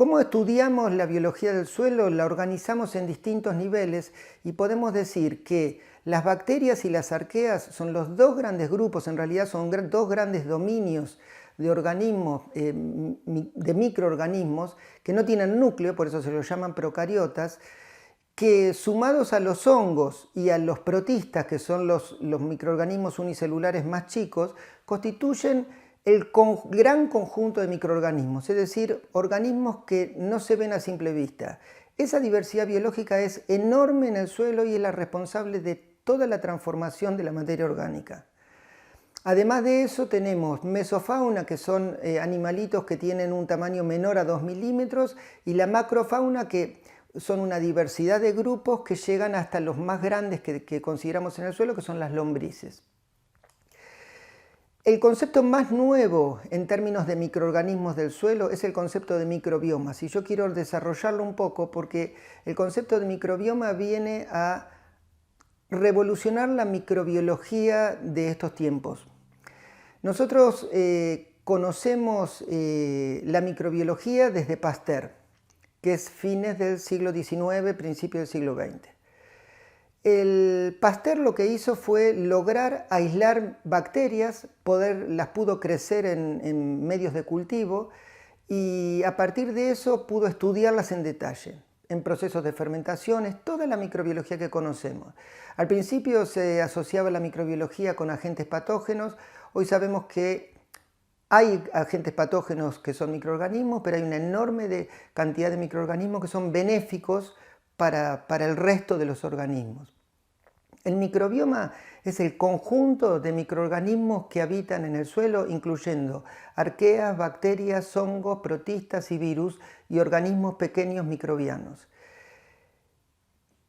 ¿Cómo estudiamos la biología del suelo? La organizamos en distintos niveles y podemos decir que las bacterias y las arqueas son los dos grandes grupos, en realidad son dos grandes dominios de organismos, de microorganismos que no tienen núcleo, por eso se los llaman procariotas, que sumados a los hongos y a los protistas, que son los microorganismos unicelulares más chicos, constituyen el gran conjunto de microorganismos, es decir, organismos que no se ven a simple vista. Esa diversidad biológica es enorme en el suelo y es la responsable de toda la transformación de la materia orgánica. Además de eso tenemos mesofauna, que son animalitos que tienen un tamaño menor a 2 milímetros, y la macrofauna, que son una diversidad de grupos que llegan hasta los más grandes que consideramos en el suelo, que son las lombrices. El concepto más nuevo en términos de microorganismos del suelo es el concepto de microbiomas, y yo quiero desarrollarlo un poco porque el concepto de microbioma viene a revolucionar la microbiología de estos tiempos. Nosotros conocemos la microbiología desde Pasteur, que es fines del siglo XIX, principios del siglo XX. El Pasteur lo que hizo fue lograr aislar bacterias, las pudo crecer en medios de cultivo y a partir de eso pudo estudiarlas en detalle, en procesos de fermentaciones, toda la microbiología que conocemos. Al principio se asociaba la microbiología con agentes patógenos, hoy sabemos que hay agentes patógenos que son microorganismos, pero hay una enorme cantidad de microorganismos que son benéficos para el resto de los organismos. El microbioma es el conjunto de microorganismos que habitan en el suelo, incluyendo arqueas, bacterias, hongos, protistas y virus, y organismos pequeños microbianos.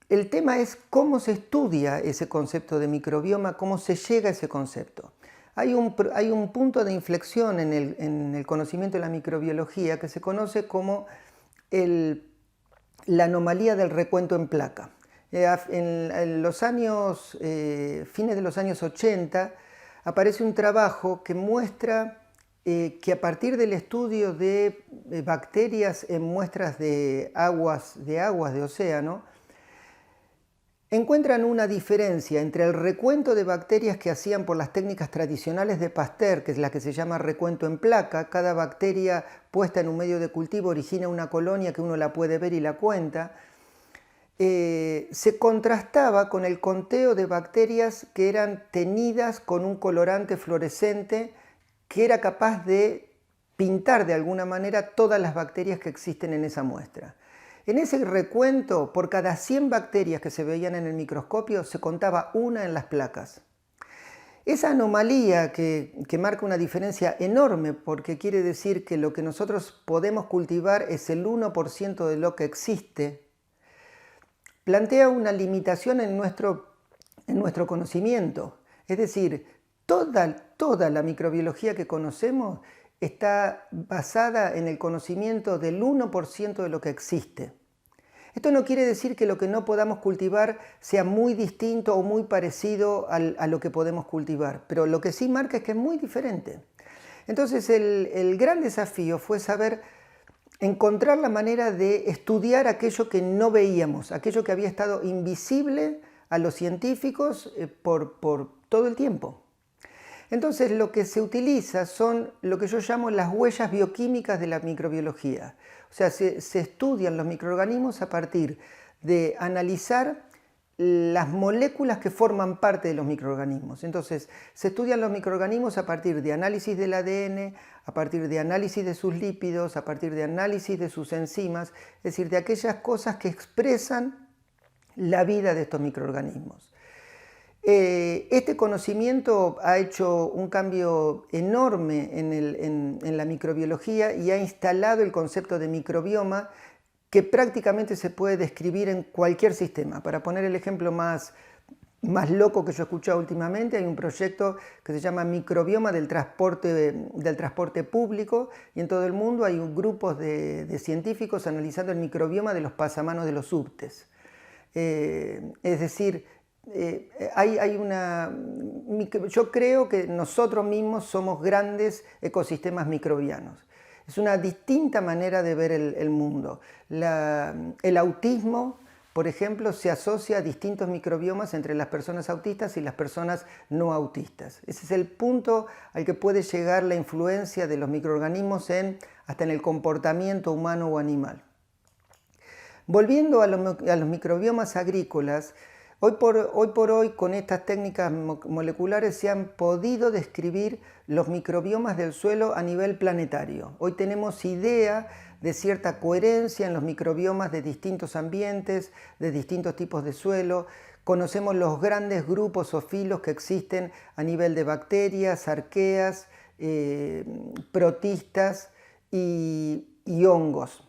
El tema es cómo se estudia ese concepto de microbioma, cómo se llega a ese concepto. Hay un punto de inflexión en el conocimiento de la microbiología que se conoce como la anomalía del recuento en placa. En los años, fines de los años 80, aparece un trabajo que muestra que a partir del estudio de bacterias en muestras de aguas de océano, encuentran una diferencia entre el recuento de bacterias que hacían por las técnicas tradicionales de Pasteur, que es la que se llama recuento en placa. Cada bacteria puesta en un medio de cultivo origina una colonia que uno la puede ver y la cuenta. Se contrastaba con el conteo de bacterias que eran teñidas con un colorante fluorescente que era capaz de pintar de alguna manera todas las bacterias que existen en esa muestra. En ese recuento, por cada 100 bacterias que se veían en el microscopio, se contaba una en las placas. Esa anomalía que marca una diferencia enorme, porque quiere decir que lo que nosotros podemos cultivar es el 1% de lo que existe, plantea una limitación en nuestro conocimiento. Es decir, toda la microbiología que conocemos está basada en el conocimiento del 1% de lo que existe. Esto no quiere decir que lo que no podamos cultivar sea muy distinto o muy parecido a lo que podemos cultivar, pero lo que sí marca es que es muy diferente. Entonces el gran desafío fue encontrar la manera de estudiar aquello que no veíamos, aquello que había estado invisible a los científicos por todo el tiempo. Entonces lo que se utiliza son lo que yo llamo las huellas bioquímicas de la microbiología. O sea, se estudian los microorganismos a partir de analizar las moléculas que forman parte de los microorganismos. Entonces, se estudian los microorganismos a partir de análisis del ADN, a partir de análisis de sus lípidos, a partir de análisis de sus enzimas, es decir, de aquellas cosas que expresan la vida de estos microorganismos. Este conocimiento ha hecho un cambio enorme en la microbiología y ha instalado el concepto de microbioma que prácticamente se puede describir en cualquier sistema. Para poner el ejemplo más loco que yo he escuchado últimamente, hay un proyecto que se llama Microbioma del transporte público, y en todo el mundo hay grupos de científicos analizando el microbioma de los pasamanos de los subtes. Es decir, yo creo que nosotros mismos somos grandes ecosistemas microbianos. Es una distinta manera de ver el mundo. El autismo, por ejemplo, se asocia a distintos microbiomas entre las personas autistas y las personas no autistas. Ese es el punto al que puede llegar la influencia de los microorganismos hasta en el comportamiento humano o animal. Volviendo a los microbiomas agrícolas, hoy por hoy con estas técnicas moleculares se han podido describir los microbiomas del suelo a nivel planetario. Hoy tenemos idea de cierta coherencia en los microbiomas de distintos ambientes, de distintos tipos de suelo. Conocemos los grandes grupos o filos que existen a nivel de bacterias, arqueas, protistas y hongos.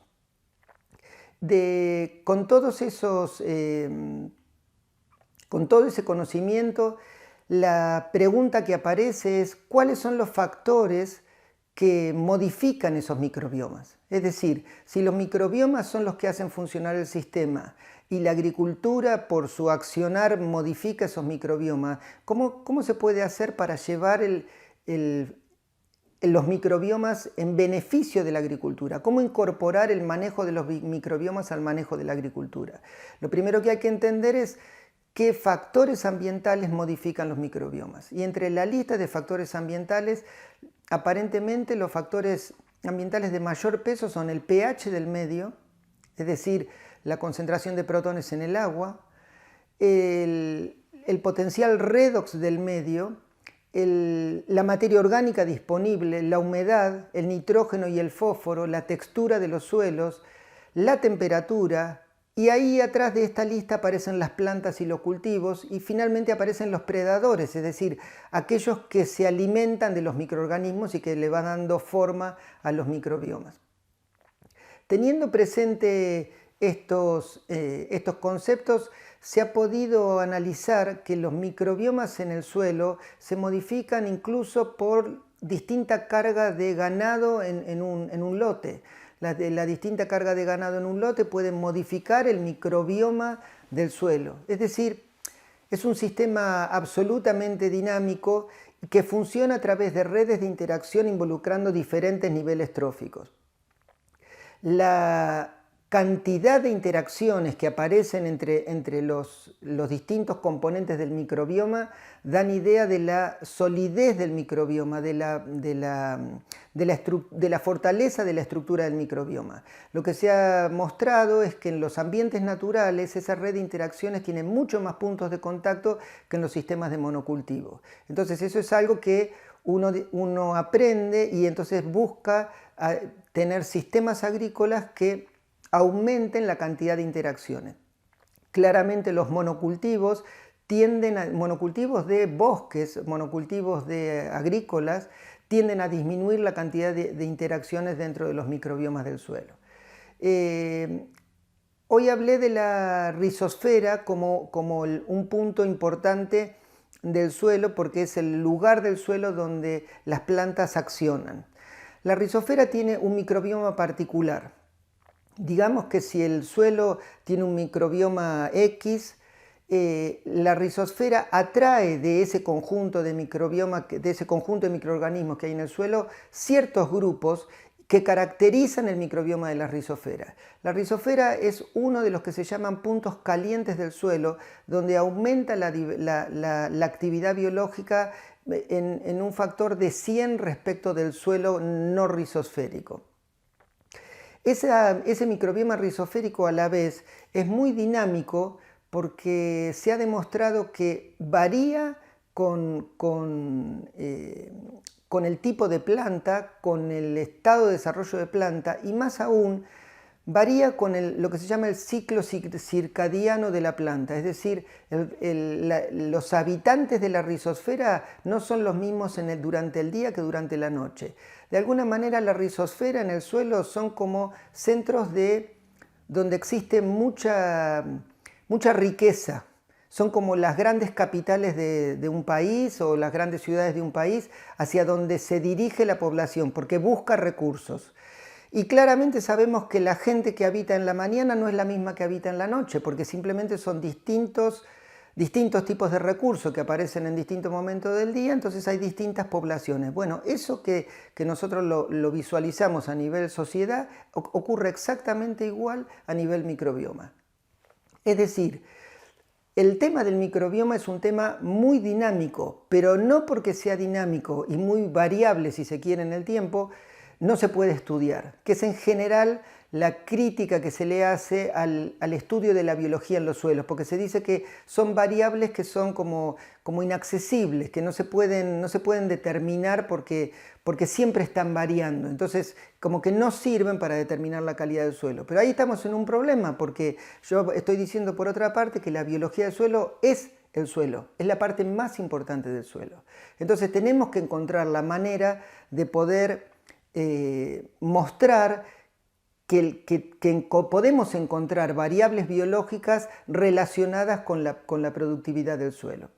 Con todo ese conocimiento, la pregunta que aparece es ¿cuáles son los factores que modifican esos microbiomas? Es decir, si los microbiomas son los que hacen funcionar el sistema y la agricultura por su accionar modifica esos microbiomas, ¿cómo se puede hacer para llevar los microbiomas en beneficio de la agricultura? ¿Cómo incorporar el manejo de los microbiomas al manejo de la agricultura? Lo primero que hay que entender es qué factores ambientales modifican los microbiomas. Y entre la lista de factores ambientales, aparentemente los factores ambientales de mayor peso son el pH del medio, es decir, la concentración de protones en el agua, el potencial redox del medio, la materia orgánica disponible, la humedad, el nitrógeno y el fósforo, la textura de los suelos, la temperatura, y ahí atrás de esta lista aparecen las plantas y los cultivos, y finalmente aparecen los predadores, es decir, aquellos que se alimentan de los microorganismos y que le van dando forma a los microbiomas. Teniendo presente estos conceptos, se ha podido analizar que los microbiomas en el suelo se modifican incluso por distinta carga de ganado en un lote. La distinta carga de ganado en un lote puede modificar el microbioma del suelo. Es decir, es un sistema absolutamente dinámico que funciona a través de redes de interacción involucrando diferentes niveles tróficos. La cantidad de interacciones que aparecen entre los distintos componentes del microbioma dan idea de la solidez del microbioma, de la fortaleza de la estructura del microbioma. Lo que se ha mostrado es que en los ambientes naturales esa red de interacciones tiene mucho más puntos de contacto que en los sistemas de monocultivo. Entonces eso es algo que uno aprende y entonces busca tener sistemas agrícolas que aumenten la cantidad de interacciones. Claramente los monocultivos monocultivos de bosques, monocultivos de agrícolas, tienden a disminuir la cantidad de interacciones dentro de los microbiomas del suelo. Hoy hablé de la rizosfera como un punto importante del suelo porque es el lugar del suelo donde las plantas accionan. La rizosfera tiene un microbioma particular. Digamos que si el suelo tiene un microbioma X, la rizosfera atrae de ese conjunto de microorganismos que hay en el suelo ciertos grupos que caracterizan el microbioma de la rizosfera. La rizosfera es uno de los que se llaman puntos calientes del suelo, donde aumenta la actividad biológica en un factor de 100 respecto del suelo no rizosférico. Ese microbioma rizosférico a la vez es muy dinámico porque se ha demostrado que varía con el tipo de planta, con el estado de desarrollo de planta y más aún varía con lo que se llama el ciclo circadiano de la planta, es decir, los habitantes de la rizosfera no son los mismos durante el día que durante la noche. De alguna manera la rizosfera en el suelo son como centros donde existe mucha riqueza. Son como las grandes capitales de un país o las grandes ciudades de un país hacia donde se dirige la población porque busca recursos. Y claramente sabemos que la gente que habita en la mañana no es la misma que habita en la noche porque simplemente son distintos distintos tipos de recursos que aparecen en distintos momentos del día, entonces hay distintas poblaciones. Bueno, eso que nosotros lo visualizamos a nivel sociedad ocurre exactamente igual a nivel microbioma. Es decir, el tema del microbioma es un tema muy dinámico, pero no porque sea dinámico y muy variable, si se quiere, en el tiempo, no se puede estudiar, que es en general la crítica que se le hace al estudio de la biología en los suelos, porque se dice que son variables que son como inaccesibles, que no se pueden determinar porque siempre están variando, entonces como que no sirven para determinar la calidad del suelo. Pero ahí estamos en un problema, porque yo estoy diciendo por otra parte que la biología del suelo es el suelo, es la parte más importante del suelo. Entonces tenemos que encontrar la manera de poder mostrar que podemos encontrar variables biológicas relacionadas con la productividad del suelo.